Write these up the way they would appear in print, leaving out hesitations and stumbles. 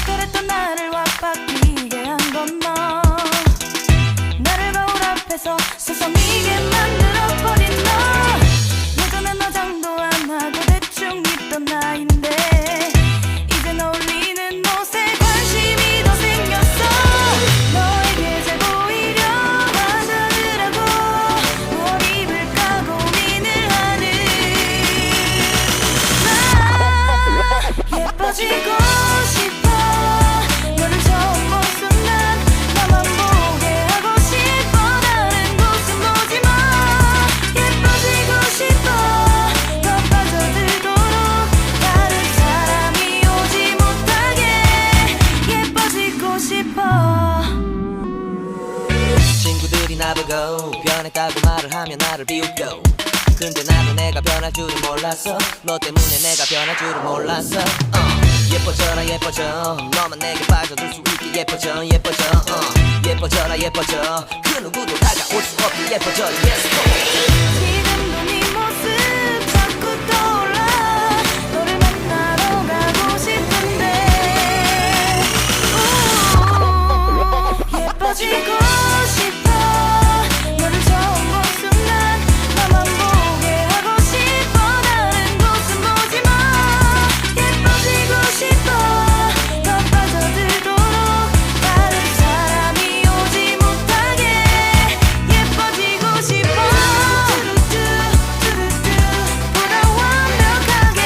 그랬던 나를 와바뀌게 한 건 너. 나를 거울 앞에서 서성이게 만들어버린 너. 예전엔 화장도 안 하고 대충 입던 나인데 이젠 어울리는 옷에 관심이 더 생겼어. 너에게 잘 보이려 화장을 하고 뭘 입을까 고민을 하는 나. 예뻐지고 싶어. 너를 처음 본 순간 나만 보게 하고 싶어. 다른 곳은 보지 마. 예뻐지고 싶어. 더 빠져들도록 다른 사람이 오지 못하게 예뻐지고 싶어. 친구들이 나보고 변했다고 말을 하면 나를 비웃겨. 근데 나도 내가 변할 줄은 몰랐어. 너 때문에 내가 변할 줄은 몰랐어. 예뻐져라 예뻐져. 너만 내게 빠져들 수 있게 예뻐져 예뻐져. 예뻐져라 예뻐져. 그 누구도 다가올 수 없게 예뻐져. Yes go. 지금도 네 모습 자꾸 떠올라. 너를 만나러 가고 싶은데 예뻐지고 싶어. 너를 처음 본 순간 나만 보게 하고 싶어. 다른 곳은 보지 마. 예뻐지고 싶어. 더 빠져들도록 다른 사람이 오지 못하게 예뻐지고 싶어. 보다 완벽하게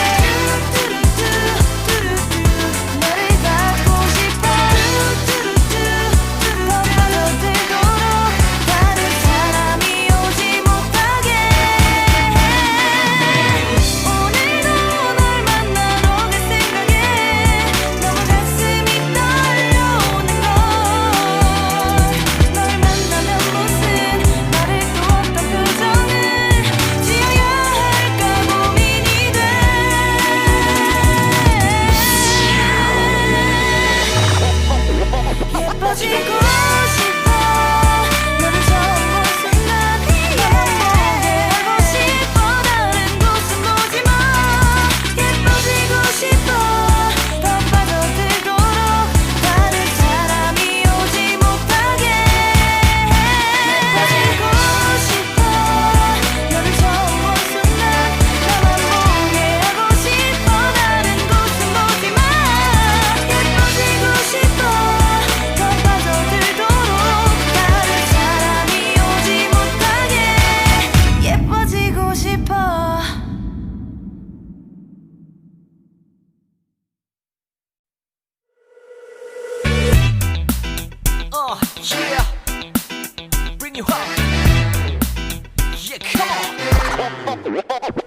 너를 갖고 싶어. 더 빠져들도록 다른 사람이 오지 못하게. 오늘도 널 만나러 갈 생각에 너무 가슴이 떨려오는 걸. 널 만나면 무슨 말을 또 어떤 표정을 지어야 할까 고민이 돼. 예뻐지고 싶어. 너를 처음 본 순간 나만 보게 하고 싶어. 다른 곳은 보지 마. 예뻐지고 싶어. 더 빠져들도록 다른 사람이 오지 못하게 예뻐지고 싶어. 너를 처음 본 순간 나만 보게 하고 싶어. 다른 곳은 보지 마. 예뻐지고 싶어. 더 빠져들도록 다른 사람이 오지 못하게 예뻐지고 싶어. Yeah. Bring you home. Yeah, come on.